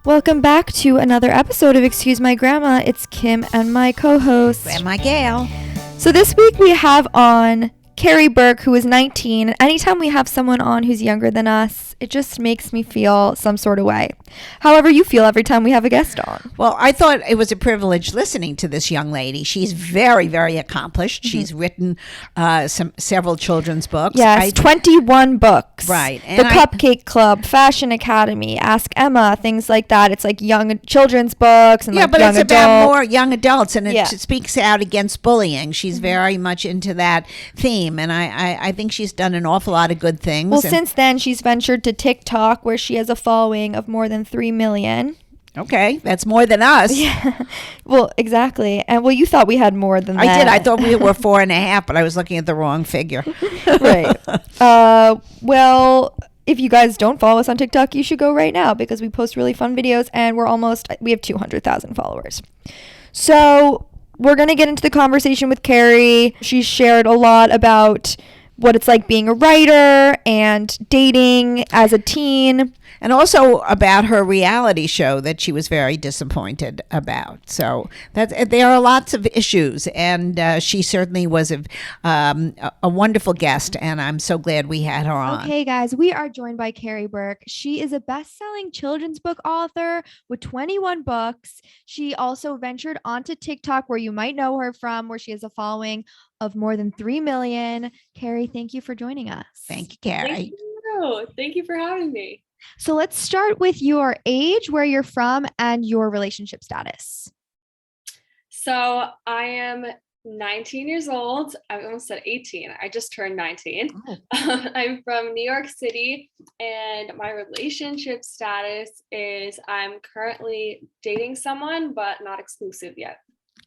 Welcome back to another episode of Excuse My Grandma. It's Kim and my co-host, Grandma Gail. So this week we have on Carrie Berk, who is 19. Anytime we have someone on who's younger than us, it just makes me feel some sort of way. However you feel every time we have a guest on. Well, I thought it was a privilege listening to this young lady. She's very, very accomplished. Mm-hmm. She's written several children's books. Yes, 21 books. Right. And the Cupcake Club, Fashion Academy, Ask Emma, things like that. It's like young children's books and but young it's about more young adults, and it speaks out against bullying. She's very much into that theme, and I think she's done an awful lot of good things. Well, since then, she's ventured to TikTok, where she has a following of more than 3 million. Okay, that's more than us. Yeah, well, exactly. And you thought we had more than that. I did. I thought we were 4.5, but I was looking at the wrong figure. Right. Well, if you guys don't follow us on TikTok, you should go right now, because we post really fun videos, and we have 200,000 followers. So we're going to get into the conversation with Carrie. She shared a lot about what it's like being a writer and dating as a teen. And also about her reality show that she was very disappointed about. So there are lots of issues, and she certainly was a wonderful guest, and I'm so glad we had her on. Okay, guys, we are joined by Carrie Berk. She is a best-selling children's book author with 21 books. She also ventured onto TikTok, where you might know her from, where she has a following of more than 3 million. Carrie, thank you for joining us. Thank you, Carrie. Thank you. Thank you for having me. So let's start with your age, where you're from, and your relationship status. So I am 19 years old. I almost said 18. I just turned 19. Oh. I'm from New York City, and my relationship status is I'm currently dating someone, but not exclusive yet.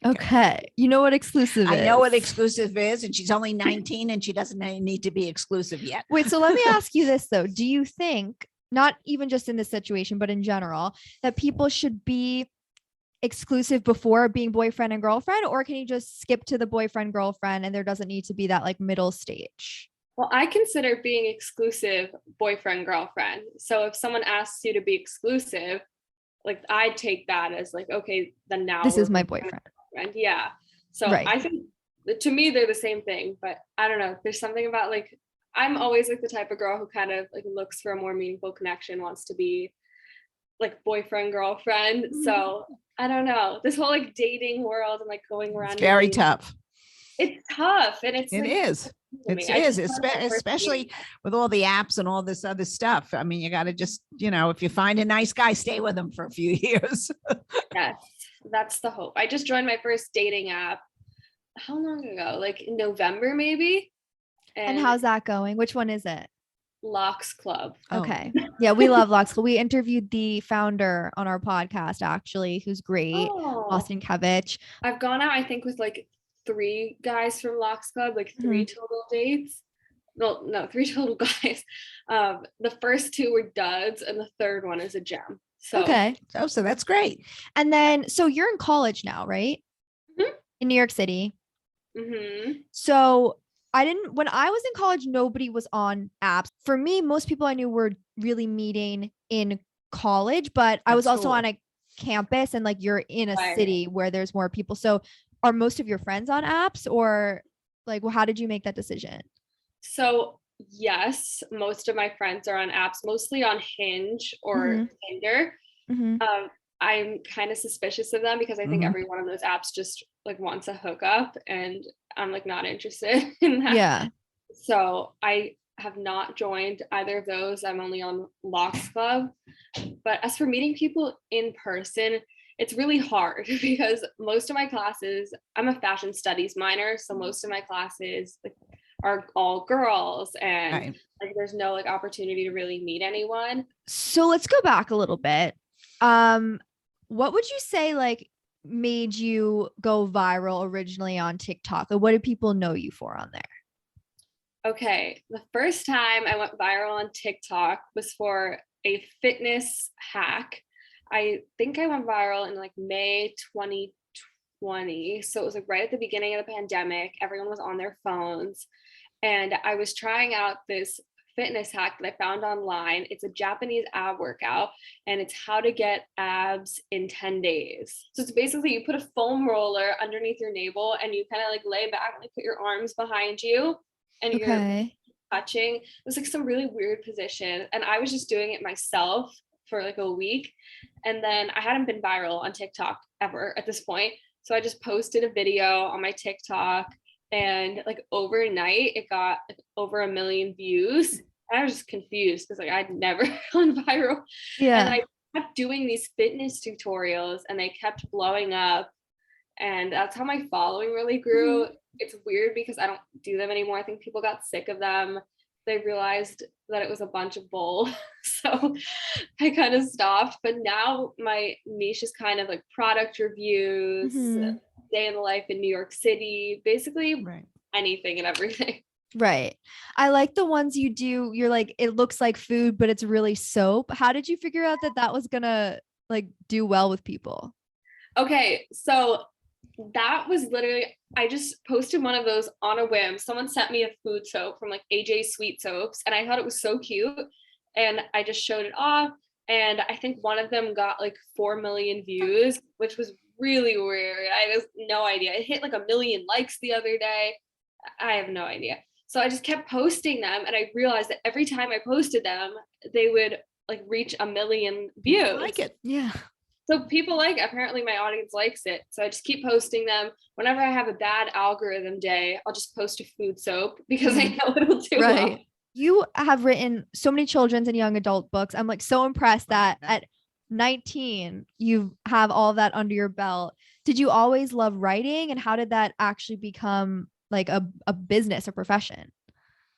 Okay. You know what exclusive is? I know what exclusive is, and she's only 19, and she doesn't need to be exclusive yet. Wait, so let me ask you this, though. Do you think, not even just in this situation, but in general, that people should be exclusive before being boyfriend and girlfriend, or can you just skip to the boyfriend girlfriend and there doesn't need to be that middle stage? Well, I consider being exclusive boyfriend girlfriend. So if someone asks you to be exclusive, I take that as okay, then now this is my boyfriend. Yeah. So right. I think to me they're the same thing, but I don't know. There's something about I'm always the type of girl who kind of looks for a more meaningful connection, wants to be boyfriend, girlfriend. Mm-hmm. So I don't know, this whole dating world and going around. It's very tough. It's tough. And it is. It is, especially with all the apps and all this other stuff. I mean, you got to just, if you find a nice guy, stay with him for a few years. Yes, that's the hope. I just joined my first dating app. How long ago? In November, maybe. And how's that going? Which one is it? Locks Club. Okay. Yeah, we love Locks Club. We interviewed the founder on our podcast, actually, who's great. Austin Kevich. I've gone out, I think, with 3 guys from Locks Club, 3 total dates. Well, no, 3 total guys. The first 2 were duds, and the third one is a gem. So okay. So that's great. And then, so you're in college now, right? Mm-hmm. In New York City. Mm-hmm. So when I was in college, nobody was on apps. For me, most people I knew were really meeting in college, but I was also on a campus, and you're in a city where there's more people. So are most of your friends on apps, or how did you make that decision? So yes, most of my friends are on apps, mostly on Hinge or Tinder. Mm-hmm. I'm kind of suspicious of them because I think every one of those apps just wants a hookup, and I'm not interested in that. Yeah. So I have not joined either of those. I'm only on Locks Club. But as for meeting people in person, it's really hard because most of my classes, I'm a fashion studies minor, so most of my classes are all girls, and there's no opportunity to really meet anyone. So let's go back a little bit. What would you say made you go viral originally on TikTok? What do people know you for on there? Okay, the first time I went viral on TikTok was for a fitness hack. I think I went viral in May 2020. So it was right at the beginning of the pandemic. Everyone was on their phones, and I was trying out this fitness hack that I found online. It's a Japanese ab workout, and it's how to get abs in 10 days. So it's basically you put a foam roller underneath your navel and you kind of like lay back and like put your arms behind you and you're touching. It was like some really weird position. And I was just doing it myself for like a week. And then I hadn't been viral on TikTok ever at this point. So I just posted a video on my TikTok, and like overnight it got like over 1 million views. And I was just confused because like I'd never gone viral. And I kept doing these fitness tutorials and they kept blowing up. And that's how my following really grew. It's weird because I don't do them anymore. I think people got sick of them. They realized that it was a bunch of bull. So I kind of stopped. But now my niche is kind of like product reviews, day in the life in New York City, basically anything and everything. Right. I like the ones you do. You're like, it looks like food, but it's really soap. How did you figure out that that was gonna like do well with people? Okay, so that was literally, I just posted one of those on a whim. Someone sent me a food soap from like AJ Sweet Soaps, and I thought it was so cute. And I just showed it off. And I think one of them got like 4 million views, which was really weird. I have no idea. It hit like 1 million likes the other day. I have no idea. So I just kept posting them, and I realized that every time I posted them, they would like reach 1 million views. I like it. Yeah. So people like it. Apparently my audience likes it. So I just keep posting them. Whenever I have a bad algorithm day, I'll just post a food soap because I know it'll do well. You have written so many children's and young adult books. I'm like so impressed that at 19, you have all of that under your belt. Did you always love writing, and how did that actually become like a business or profession?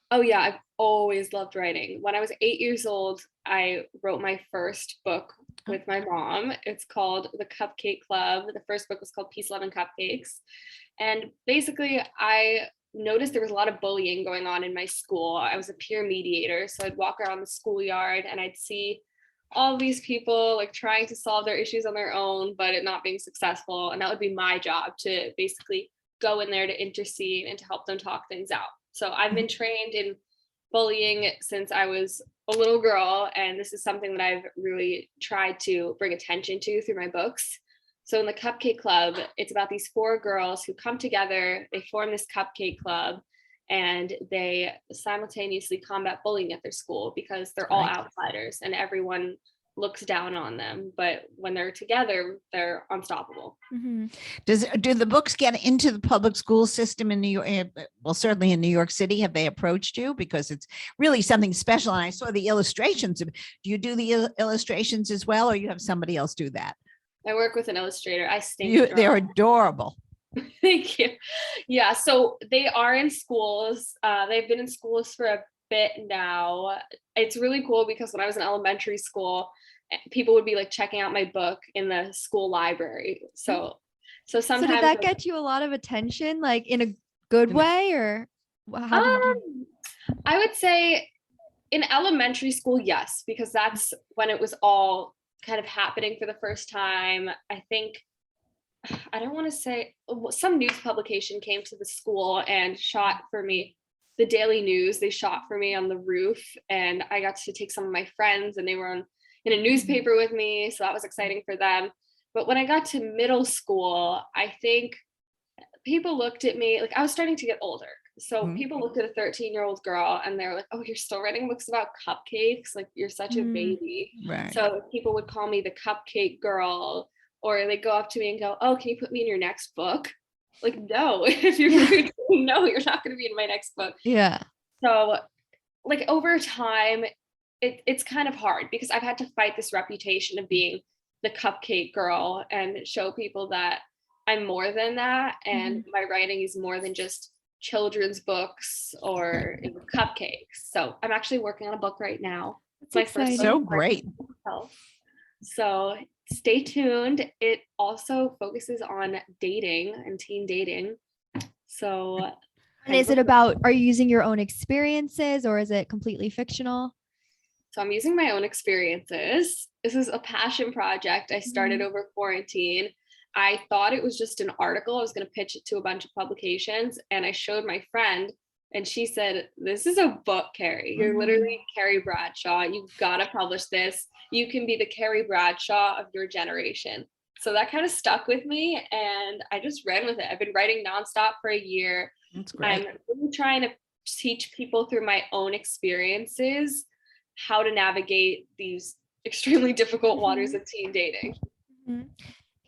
Oh yeah, I've always loved writing. When I was 8 years old, I wrote my first book with my mom. It's called The Cupcake Club. The first book was called Peace, Love, and Cupcakes. And basically, I noticed there was a lot of bullying going on in my school. I was a peer mediator, so I'd walk around the schoolyard and I'd see all these people like trying to solve their issues on their own, but it not being successful. And that would be my job to basically go in there to intercede and to help them talk things out. So I've been trained in bullying since I was a little girl, and this is something that I've really tried to bring attention to through my books. So in the Cupcake Club, it's about these 4 girls who come together, they form this cupcake club, and they simultaneously combat bullying at their school because they're all outsiders and everyone looks down on them. But when they're together, they're unstoppable. Do the books get into the public school system in New York? Well, certainly in New York City. Have they approached you? Because it's really something special. And I saw the illustrations. Do you do the illustrations as well, or you have somebody else do that? I work with an illustrator. I stink. They're adorable. Thank you. Yeah, so they are in schools. They've been in schools for a bit now. It's really cool because when I was in elementary school, people would be like checking out my book in the school library. So sometimes. So did that get you a lot of attention, like in a good way, or how did you? I would say in elementary school, yes, because that's when it was all kind of happening for the first time. I think, I don't want to say, some news publication came to the school and shot for me. The Daily News, they shot for me on the roof, and I got to take some of my friends, and they were in a newspaper with me, so that was exciting for them. But when I got to middle school, I think people looked at me, like I was starting to get older. So people looked at a 13-year-old girl and they're like, oh, you're still writing books about cupcakes? Like, you're such a baby. Right. So people would call me the cupcake girl, or they go up to me and go, oh, can you put me in your next book? Like, no, if you're no, you're not going to be in my next book. Yeah. So like over time, it's kind of hard because I've had to fight this reputation of being the cupcake girl and show people that I'm more than that. And my writing is more than just children's books or cupcakes. So I'm actually working on a book right now. It's my first book. So great. So stay tuned. It also focuses on dating and teen dating. So and is it about, are you using your own experiences or is it completely fictional? So I'm using my own experiences. This is a passion project I started over quarantine. I thought it was just an article. I was going to pitch it to a bunch of publications, and I showed my friend And she said, this is a book, Carrie. You're literally Carrie Bradshaw. You've got to publish this. You can be the Carrie Bradshaw of your generation. So that kind of stuck with me, and I just ran with it. I've been writing nonstop for a year. That's great. I'm really trying to teach people through my own experiences how to navigate these extremely difficult waters of teen dating.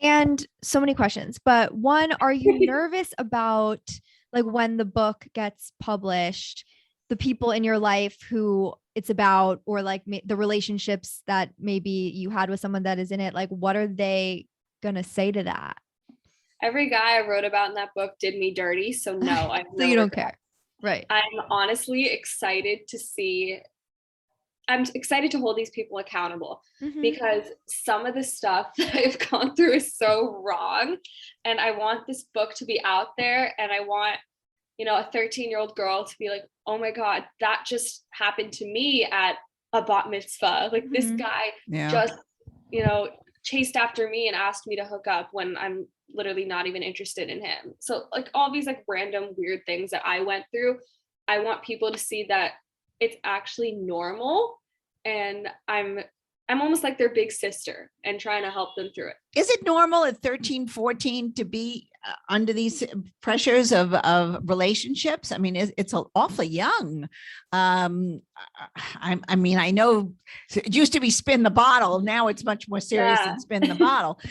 And so many questions, but one, are you nervous about like when the book gets published, the people in your life who it's about, or like the relationships that maybe you had with someone that is in it, like what are they gonna say to that? Every guy I wrote about in that book did me dirty, so no, I so you don't care, right? I'm honestly excited to see. I'm excited to hold these people accountable because some of the stuff that I've gone through is so wrong, and I want this book to be out there, and I want, you know, a 13-year-old girl to be like, oh my God, that just happened to me at a bat mitzvah. Like this guy just, you know, chased after me and asked me to hook up when I'm literally not even interested in him. So like all these like random weird things that I went through, I want people to see that it's actually normal, and I'm almost like their big sister and trying to help them through it. Is it normal at 13, 14 to be under these pressures of relationships? I mean, it's awfully young. I mean, I know it used to be spin the bottle. Now it's much more serious than spin the bottle.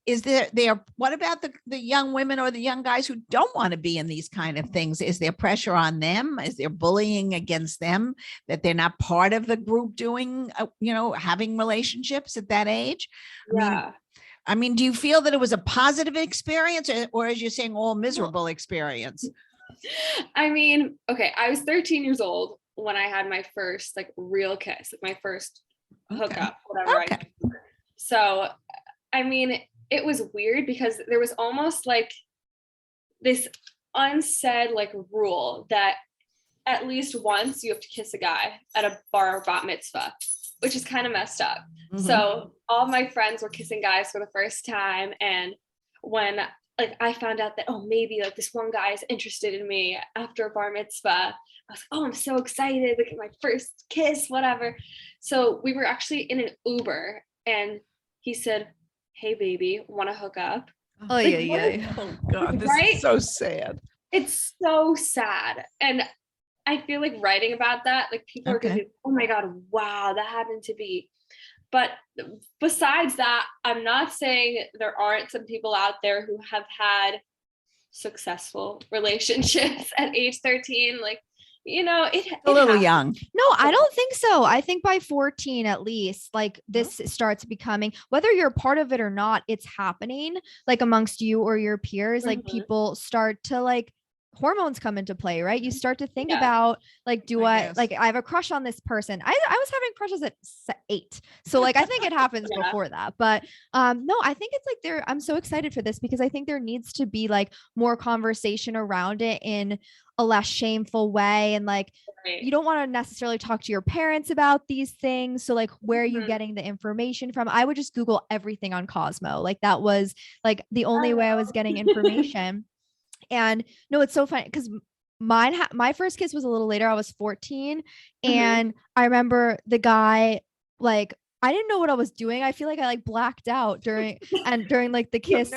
Is there, what about the young women or the young guys who don't want to be in these kind of things? Is there pressure on them? Is there bullying against them that they're not part of the group doing, you know, having relationships at that age? I mean, do you feel that it was a positive experience, or as you're saying, all miserable experience? I mean, okay, I was 13 years old when I had my first like real kiss, like my first hookup, whatever. So, I mean, it was weird because there was almost like this unsaid like rule that at least once you have to kiss a guy at a bar or bat mitzvah, which is kind of messed up. So all my friends were kissing guys for the first time. And when like I found out that, oh, maybe like this one guy is interested in me after a bar mitzvah, I was like, oh, I'm so excited. Like my first kiss, whatever. So we were actually in an Uber and he said, hey, baby, want to hook up? Oh, like, yeah. Oh, God, this is so sad. It's so sad. And I feel like writing about that, like people are going to be, oh my God, wow, that happened to be. But besides that, I'm not saying there aren't some people out there who have had successful relationships at age 13. Like, you know, it's a little young. No, I don't think so. I think by 14, at least, like this starts becoming, whether you're a part of it or not, it's happening like amongst you or your peers. Like people start to like, hormones come into play, right? You start to think about like, I have a crush on this person. I was having crushes at 8. So like, I think it happens before that, but no, I think it's like I'm so excited for this because I think there needs to be like more conversation around it in a less shameful way. And like, you don't want to necessarily talk to your parents about these things. So like, where are you getting the information from? I would just Google everything on Cosmo. Like that was like the only way I was getting information. And no, it's so funny because my first kiss was a little later. I was 14 and I remember the guy, like, I didn't know what I was doing. I feel like I like blacked out during like the kiss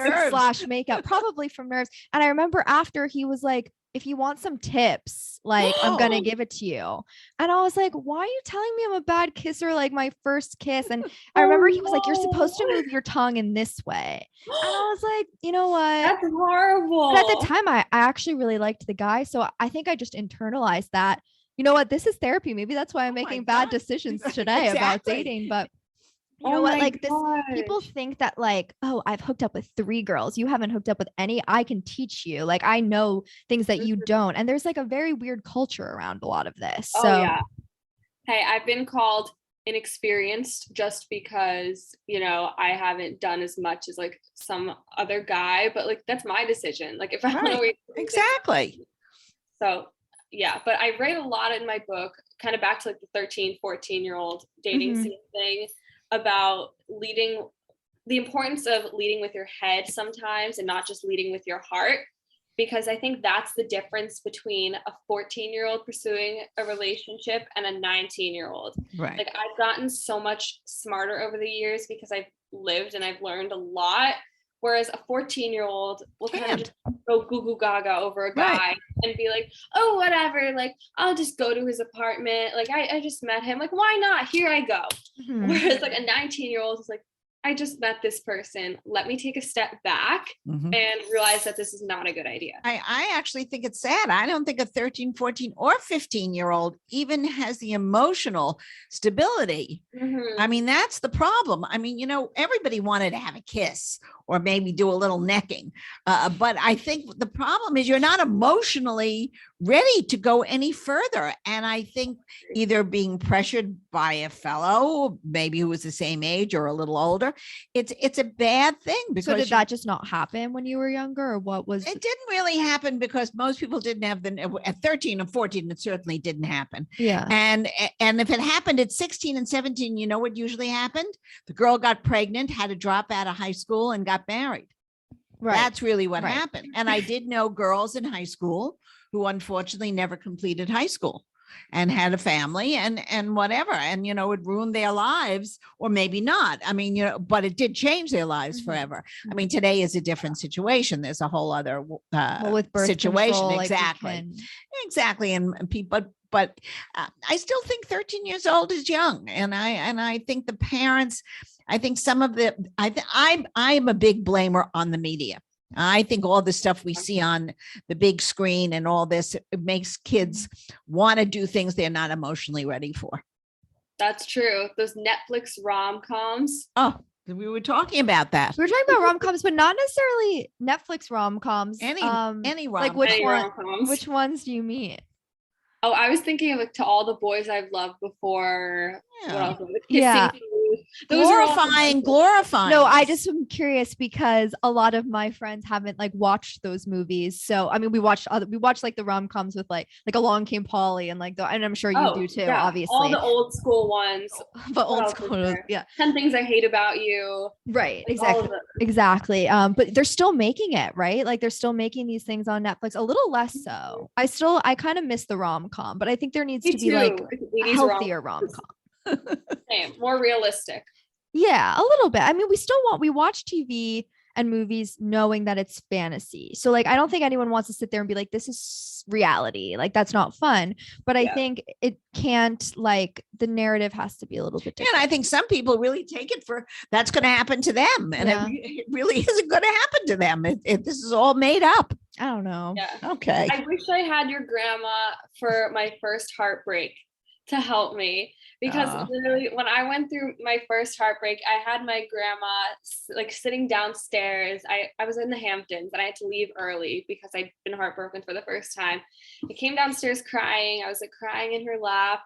/ makeup, probably from nerves. And I remember after he was like, if you want some tips, like I'm going to give it to you. And I was like, why are you telling me I'm a bad kisser? Like my first kiss. And I remember he was like, you're supposed to move your tongue in this way. And I was like, you know what? That's horrible. But at the time, I actually really liked the guy. So I think I just internalized that, you know what, this is therapy. Maybe that's why I'm making bad decisions today about dating. But you know what, like this, people think that like, oh, I've hooked up with 3 girls. You haven't hooked up with any. I can teach you. Like, I know things that you don't. And there's like a very weird culture around a lot of this. So hey, I've been called inexperienced just because, you know, I haven't done as much as like some other guy, but like, that's my decision. Like if I want to wait. Exactly. So yeah, but I write a lot in my book, kind of back to like the 13, 14-year-old dating scene thing, about the importance of leading with your head sometimes and not just leading with your heart. because I think that's the difference between a 14-year-old pursuing a relationship and a 19-year-old. Right. Like I've gotten so much smarter over the years because I've lived and I've learned a lot. Whereas a 14-year-old will kind of just go goo goo gaga over a guy and be like, oh, whatever. Like, I'll just go to his apartment. Like, I just met him. Like, why not? Here I go. Whereas like a 19-year-old is like, I just met this person. Let me take a step back and realize that this is not a good idea. I actually think it's sad. I don't think a 13, 14 or 15-year-old even has the emotional stability. I mean, that's the problem. I mean, you know, everybody wanted to have a kiss or maybe do a little necking. But I think the problem is you're not emotionally ready to go any further. And I think either being pressured by a fellow, maybe who was the same age or a little older, it's a bad thing. Because so did that just not happen when you were younger, or what was it? Didn't really happen because most people didn't have at 13 or 14, it certainly didn't happen. Yeah. And if it happened at 16 and 17, you know what usually happened? The girl got pregnant, had to drop out of high school and got married. Right. That's really what happened. And I did know girls in high school who unfortunately never completed high school and had a family and whatever. And, you know, it ruined their lives, or maybe not. I mean, you know, but it did change their lives forever. I mean, today is a different situation. There's a whole other with birth situation. Control, Exactly. Exactly. And people, but I still think 13 years old is young. And I think the parents, I think some of the, I'm a big blamer on the media. I think all the stuff we see on the big screen and all this, it makes kids want to do things they're not emotionally ready for. That's true. Those Netflix rom-coms. Oh, we were talking about that. We were talking about rom-coms, but not necessarily Netflix rom-coms. Any rom-com. Like which ones do you mean? Oh, I was thinking of like To All the Boys I've Loved Before. Yeah. Yeah. Those glorifying. No, I just am curious because a lot of my friends haven't like watched those movies. So I mean, we watched like the rom-coms with like Along Came Polly and like and I'm sure you do too, obviously. All the old school ones. But old school, yeah. 10 Things I Hate About You. Right, like exactly. But they're still making it, right? Like they're still making these things on Netflix, a little less so. I kind of miss the rom-com, but I think there needs to be like a healthier rom-com. Same, more realistic. Yeah, a little bit. I mean, we watch TV and movies knowing that it's fantasy. So like, I don't think anyone wants to sit there and be like, this is reality. Like that's not fun. But I think it can't, like the narrative has to be a little bit different. And I think some people really take it for that's going to happen to them. And it really isn't going to happen to them. This is all made up. I don't know. Yeah. Okay. I wish I had your grandma for my first heartbreak to help me, because literally when I went through my first heartbreak, I had my grandma like sitting downstairs. I was in the Hamptons and I had to leave early because I'd been heartbroken for the first time. I came downstairs crying. I was like crying in her lap,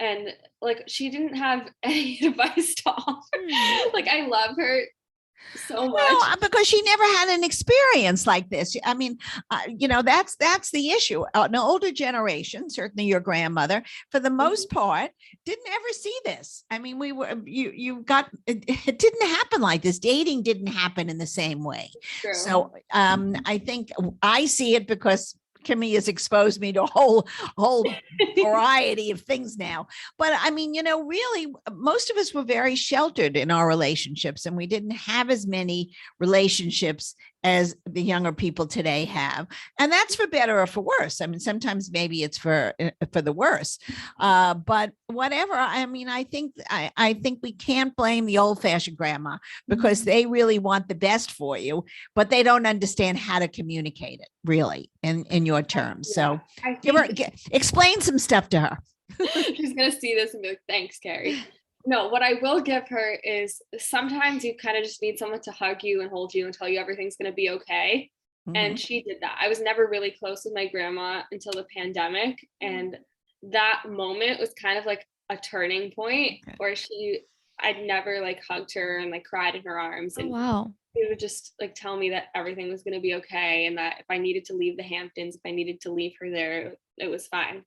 and like she didn't have any advice to offer. Like I love her so much. Well, because she never had an experience like this. I mean, you know, that's the issue. An older generation, certainly your grandmother, for the most part, didn't ever see this. I mean, it didn't happen like this. Dating didn't happen in the same way. True. So I think I see it because Kimmy has exposed me to a whole variety of things now. But I mean, you know, really, most of us were very sheltered in our relationships, and we didn't have as many relationships as the younger people today have. And that's for better or for worse. I mean, sometimes maybe it's for the worse. But whatever. I mean, I think we can't blame the old-fashioned grandma, because they really want the best for you, but they don't understand how to communicate it really in your terms. So explain some stuff to her. She's gonna see this and be like, thanks, Carrie. No, what I will give her is sometimes you kind of just need someone to hug you and hold you and tell you everything's going to be okay. And she did that. I was never really close with my grandma until the pandemic. And that moment was kind of like a turning point where I'd never like hugged her and like cried in her arms. And she would just like tell me that everything was going to be okay. And that if I needed to leave the Hamptons, if I needed to leave her there, it was fine.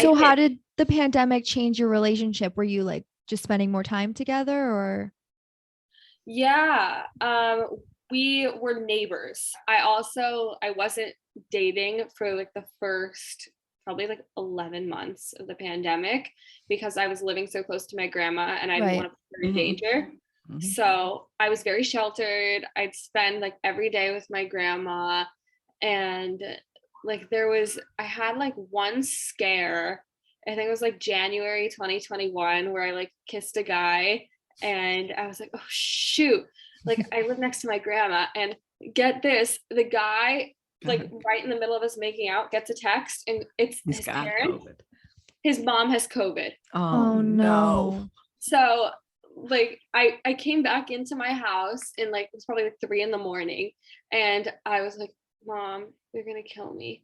So how did the pandemic change your relationship? Were you like just spending more time together, or? Yeah, we were neighbors. I wasn't dating for like the first probably like 11 months of the pandemic because I was living so close to my grandma and I didn't want to put her in danger. So I was very sheltered. I'd spend like every day with my grandma, and like I had like one scare. I think it was like January 2021 where I like kissed a guy and I was like, oh shoot. Like I live next to my grandma, and get this, the guy like right in the middle of us making out gets a text, and it's his parents. COVID. His mom has COVID. Oh no. So like I came back into my house and like it was probably like 3 a.m. and I was like, Mom, they're gonna kill me.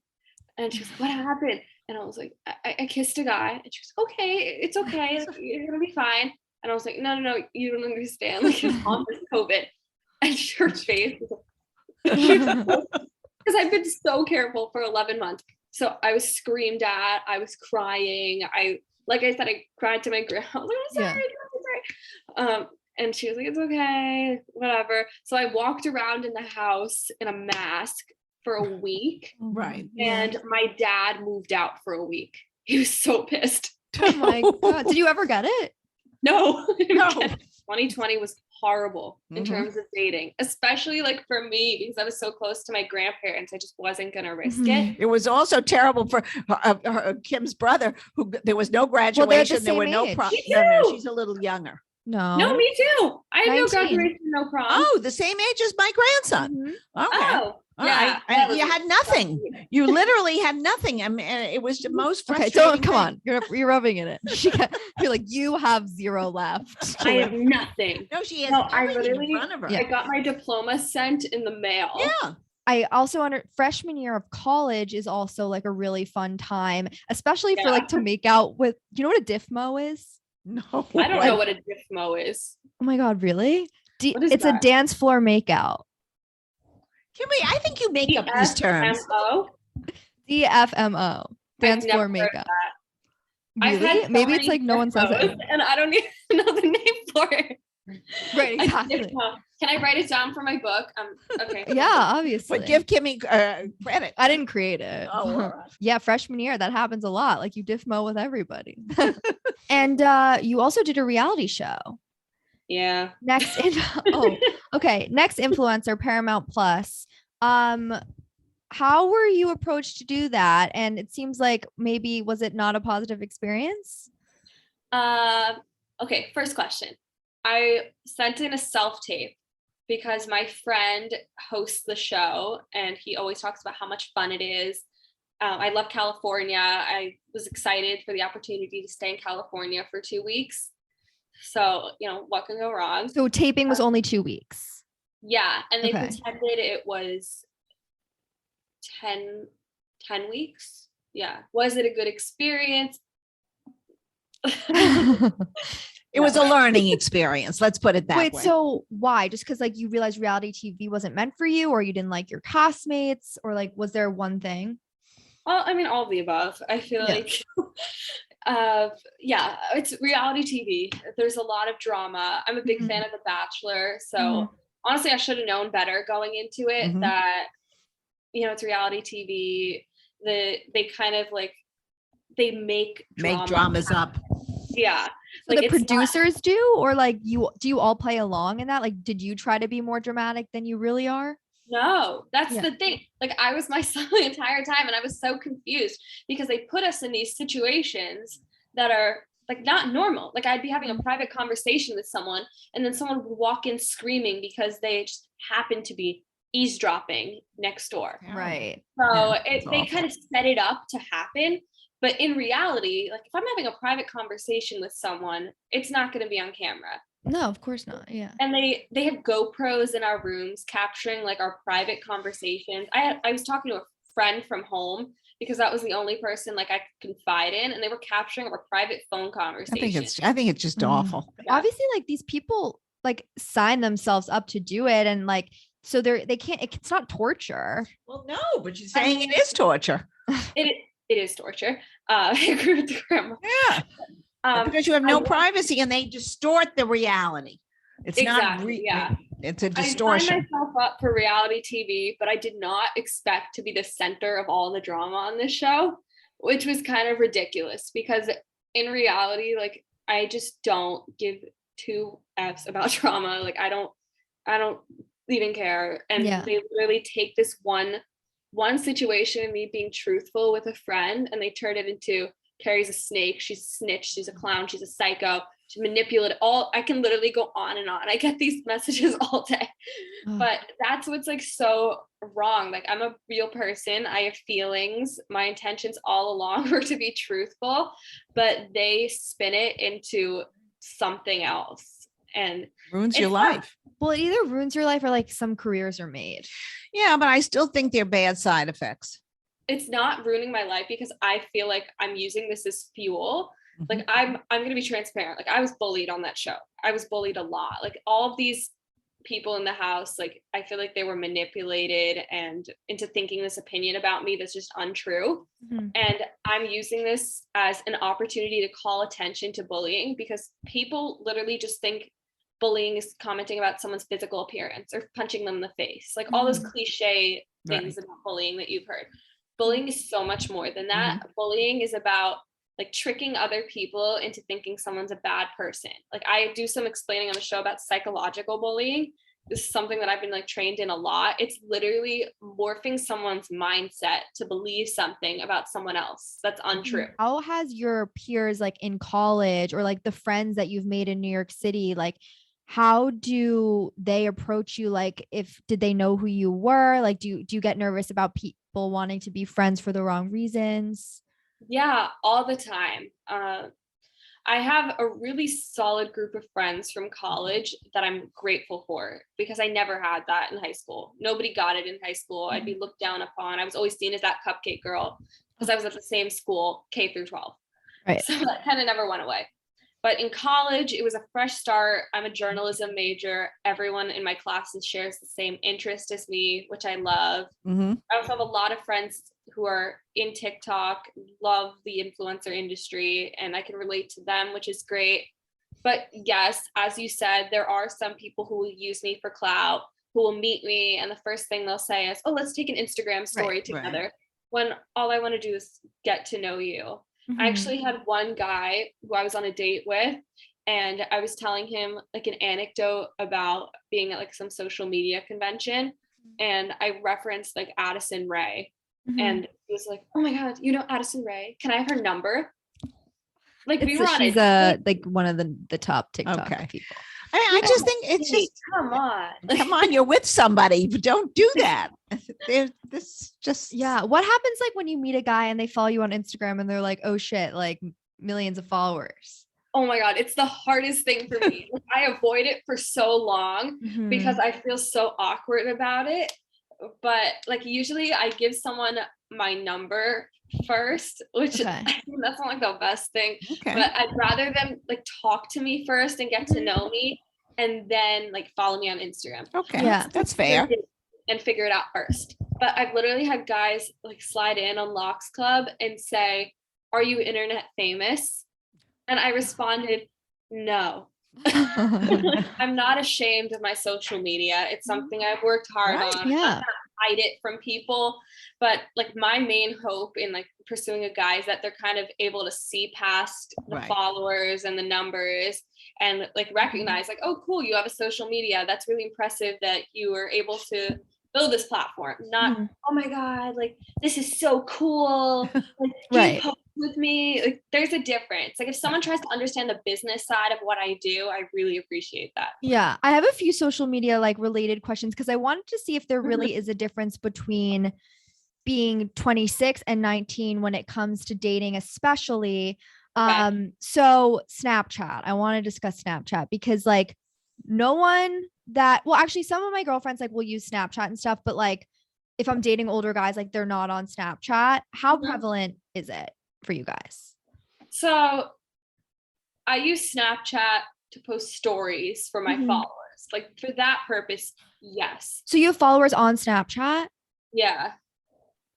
And she was like, what happened? And I was like, I kissed a guy. And she was like, okay, it's okay, like, you're gonna be fine. And I was like, no, you don't understand, like his mom has COVID. And her face was like, because I've been so careful for 11 months. So I was screamed at, I was crying. Like I said, I cried to my grandma. I was like, I'm sorry. And she was like, it's okay, whatever. So I walked around in the house in a mask for a week. Right. And my dad moved out for a week. He was so pissed. Oh my God. Did you ever get it? No. 2020 was horrible in terms of dating, especially like for me, because I was so close to my grandparents. I just wasn't going to risk it. It was also terrible for Kim's brother, who there was no graduation. There were no prom. No, she's a little younger. No, me too. I had 19. No graduation, no prom. Oh, the same age as my grandson. Okay. Oh, yeah. You had nothing. You literally had nothing. I mean, it was the most frustrating. Okay, so come on. You're rubbing in it. You're like, you have 0 left. I have nothing. No, she has everything in front of her. I got my diploma sent in the mail. Yeah. I also freshman year of college is also like a really fun time, especially for like to make out with, do you know what a DIFMO is? No. I don't know what a DIFMO is. Oh my God, really? It's a dance floor makeout. Kimmy, I think you make up these terms. DFMO. Dance floor makeout. Really? Maybe it's like no one says it. And I don't even know the name for it. Right, exactly. Can I write it down for my book? Okay. Yeah, obviously. But give Kimmy credit. I didn't create it. Oh, right. Yeah, freshman year, that happens a lot. Like you DIFMO with everybody. And you also did a reality show. Yeah. Next influencer, Paramount Plus. How were you approached to do that? And it seems like maybe was it not a positive experience? Okay, first question. I sent in a self-tape because my friend hosts the show and he always talks about how much fun it is. I love California. I was excited for the opportunity to stay in California for 2 weeks. So, what can go wrong? So taping was only 2 weeks. Yeah. And they pretended it was 10 weeks. Yeah. Was it a good experience? It was a learning experience. Let's put it that way. Wait, so why? Just because like you realized reality TV wasn't meant for you, or you didn't like your castmates, or like was there one thing? Well, I mean, all of the above. I feel like, it's reality TV. There's a lot of drama. I'm a big fan of The Bachelor. So honestly, I should have known better going into it that, it's reality TV. They kind of like, they make dramas up. Yeah. So like the producers do, or like do you all play along in that? Like, did you try to be more dramatic than you really are? No, that's the thing. Like I was myself the entire time and I was so confused because they put us in these situations that are like not normal. Like I'd be having a private conversation with someone and then someone would walk in screaming because they just happened to be eavesdropping next door. Right. So they kind of set it up to happen. But in reality, like if I'm having a private conversation with someone, it's not going to be on camera. No, of course not. Yeah. And they have GoPros in our rooms capturing like our private conversations. I was talking to a friend from home because that was the only person like I could confide in, and they were capturing our private phone conversations. I think it's just awful. Yeah. Obviously, like these people like sign themselves up to do it, and like so they can't. It's not torture. Well, no, but you're saying it is torture. It is torture. I agree with the grandma. Yeah. Because you have no privacy and they distort the reality. It's exactly, not It's a I distortion. signed myself up for reality TV, but I did not expect to be the center of all the drama on this show, which was kind of ridiculous because in reality, like I just don't give two F's about drama. Like I don't even care. And they literally take this one situation, me being truthful with a friend, and they turn it into Carrie's a snake, she's a snitch, she's a clown, she's a psycho, she's manipulative. I can literally go on and on. I get these messages all day. But that's what's like so wrong. Like I'm a real person. I have feelings. My intentions all along were to be truthful, but they spin it into something else and ruins your life. Well, it either ruins your life or like some careers are made. Yeah, but I still think they're bad side effects. It's not ruining my life because I feel like I'm using this as fuel. Like I'm going to be transparent. Like I was bullied on that show. I was bullied a lot. Like all of these people in the house, like I feel like they were manipulated and into thinking this opinion about me that's just untrue. And I'm using this as an opportunity to call attention to bullying because people literally just think bullying is commenting about someone's physical appearance or punching them in the face. Like all those cliche things about bullying that you've heard. Bullying is so much more than that. Bullying is about like tricking other people into thinking someone's a bad person. Like I do some explaining on the show about psychological bullying. This is something that I've been like trained in a lot. It's literally morphing someone's mindset to believe something about someone else that's untrue. How has your peers like in college or like the friends that you've made in New York City, like how do they approach you? Like did they know who you were? Like do you get nervous about people wanting to be friends for the wrong reasons? Yeah, all the time. I have a really solid group of friends from college that I'm grateful for because I never had that in high school. Nobody got it in high school. I'd be looked down upon. I was always seen as that cupcake girl because I was at the same school, K through 12. Right. So that kind of never went away. But in college, it was a fresh start. I'm a journalism major. Everyone in my classes shares the same interest as me, which I love. I also have a lot of friends who are in TikTok, love the influencer industry, and I can relate to them, which is great. But yes, as you said, there are some people who will use me for clout, who will meet me, and the first thing they'll say is, oh, let's take an Instagram story together. When all I want to do is get to know you. I actually had one guy who I was on a date with, and I was telling him like an anecdote about being at like some social media convention, and I referenced like Addison Rae, and he was like, "Oh my God, you know Addison Rae? Can I have her number?" Like we were on she's like one of the top TikTok people. I mean, I just think it's just come on, you're with somebody, but don't do that. This just What happens like when you meet a guy and they follow you on Instagram and they're like, oh shit, like millions of followers? Oh my God, it's the hardest thing for me. Like, I avoid it for so long because I feel so awkward about it. But like usually I give someone my number first, which I think that's not like the best thing. But I'd rather them like talk to me first and get to know me and then like follow me on Instagram. Yeah, that's fair. And figure it out first. But I've literally had guys like slide in on Locks Club and say, "Are you internet famous?" And I responded, "No." I'm not ashamed of my social media. It's something I've worked hard on. I'm not hide it from people. But like my main hope in like pursuing a guy is that they're kind of able to see past the followers and the numbers and like recognize like, oh, cool, you have a social media. That's really impressive that you were able to build this platform. Not, oh my God, like this is so cool. Like, you post with me. Like there's a difference. Like if someone tries to understand the business side of what I do, I really appreciate that. Yeah. I have a few social media like related questions because I wanted to see if there really is a difference between being 26 and 19 when it comes to dating, especially. So Snapchat, I want to discuss Snapchat because like no one actually some of my girlfriends like will use Snapchat and stuff, but like if I'm dating older guys, like they're not on Snapchat. How prevalent is it for you guys? So I use Snapchat to post stories for my followers. Like for that purpose, yes. So you have followers on Snapchat? Yeah.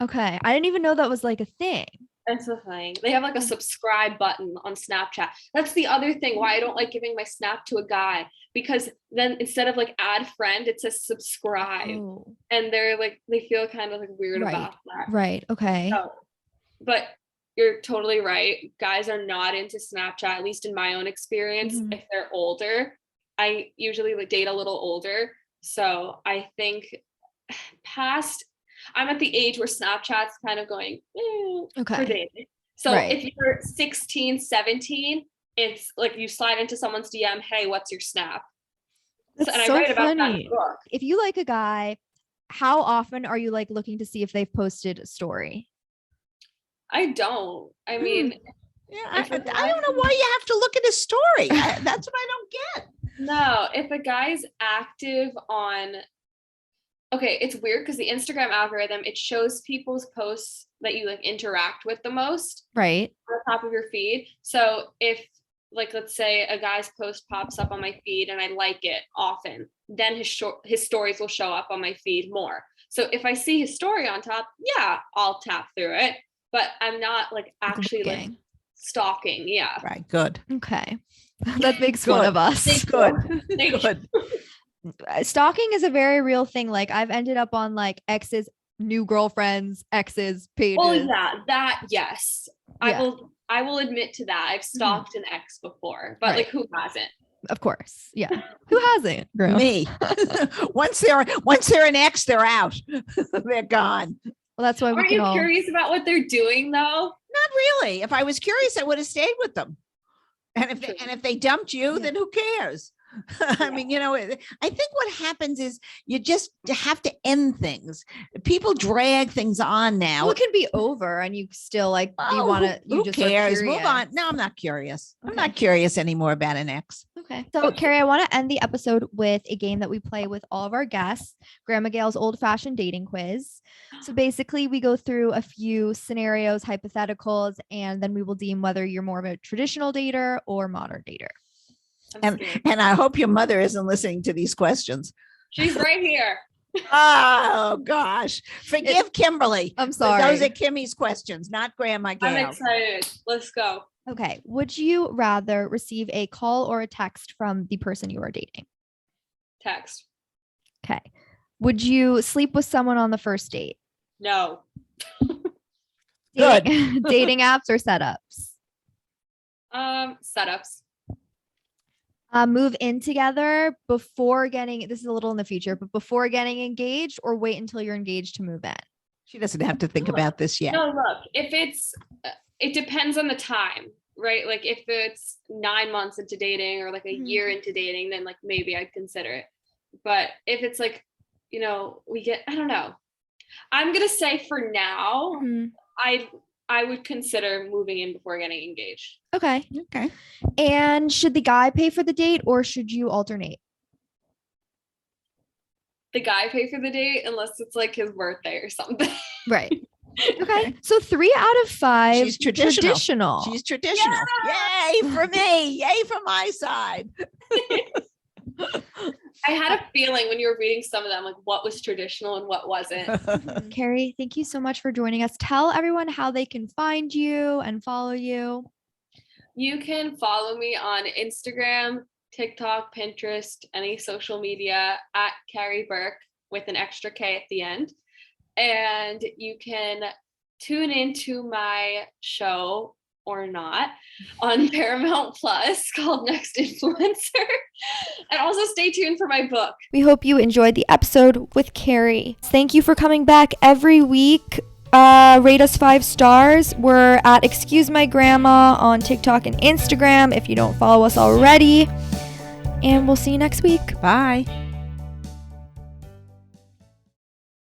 Okay. I didn't even know that was like a thing. That's the thing. They have like a subscribe button on Snapchat. That's the other thing why I don't like giving my Snap to a guy, because then instead of like add friend, it says subscribe. Oh. And they're like, they feel kind of like weird Right. about that. Right. Okay. So, but you're totally right. Guys are not into Snapchat, at least in my own experience, if they're older. I usually like date a little older. So I think I'm at the age where Snapchat's kind of going, for dating. So if you're 16, 17, it's like you slide into someone's DM, hey, what's your Snap? That's and so I write about that funny. in the book. If you like a guy, how often are you like looking to see if they've posted a story? I don't. I mean, I don't know why you have to look at a story. That's what I don't get. No, if a guy's active on, okay, it's weird because the Instagram algorithm, it shows people's posts that you like interact with the most. Right. On the top of your feed. So if like, let's say a guy's post pops up on my feed and I like it often, then his stories will show up on my feed more. So if I see his story on top, yeah, I'll tap through it, but I'm not like actually like stalking. Yeah. Right. Good. Okay. That makes one of us. Good. Good. Stalking is a very real thing. Like I've ended up on like exes, new girlfriends, exes pages. Oh yeah, that yes. Yeah. I will admit to that. I've stalked an ex before, but like who hasn't? Of course. Yeah. Who hasn't? Girl? Me. once they're an ex, they're out. They're gone. Well, that's why we Aren't can you all curious about what they're doing though? Not really. If I was curious, I would have stayed with them. And if they dumped you, then who cares? I mean, you know, I think what happens is you just have to end things. People drag things on now. Well, it can be over and you still like, you want to, you who just cares? Move on. No, I'm not curious. I'm not curious anymore about an ex. Okay. So Carrie, I want to end the episode with a game that we play with all of our guests, Grandma Gail's old fashioned dating quiz. So basically we go through a few scenarios, hypotheticals, and then we will deem whether you're more of a traditional dater or modern dater. And I hope your mother isn't listening to these questions. She's right here. Oh gosh. Forgive Kimberly. I'm sorry. Those are Kimmy's questions, not Grandma Gail. I'm excited. Let's go. Okay. Would you rather receive a call or a text from the person you are dating? Text. Okay. Would you sleep with someone on the first date? No. Good. Dating apps or setups? Setups. Move in together before getting, this is a little in the future, but before getting engaged, or wait until you're engaged to move in? She doesn't have to think about this yet. No, look, if it depends on the time, right? Like if it's 9 months into dating or like a year into dating, then like maybe I'd consider it. But if it's like, you know, I don't know. I'm going to say for now, I would consider moving in before getting engaged. Okay. Okay. And should the guy pay for the date or should you alternate? The guy pay for the date unless it's like his birthday or something. Right. Okay. So 3 out of 5. She's traditional. She's traditional. Yeah! Yay for me. Yay for my side. I had a feeling when you were reading some of them, like what was traditional and what wasn't. Carrie, thank you so much for joining us. Tell everyone how they can find you and follow you. You can follow me on Instagram, TikTok, Pinterest, any social media at Carrie Berk with an extra K at the end. And you can tune into my show or not on Paramount Plus called Next Influencer. And also stay tuned for my book. We hope you enjoyed the episode with Carrie. Thank you for coming back every week. Rate us 5 stars. We're at Excuse My Grandma on TikTok and Instagram if you don't follow us already. And we'll see you next week. Bye.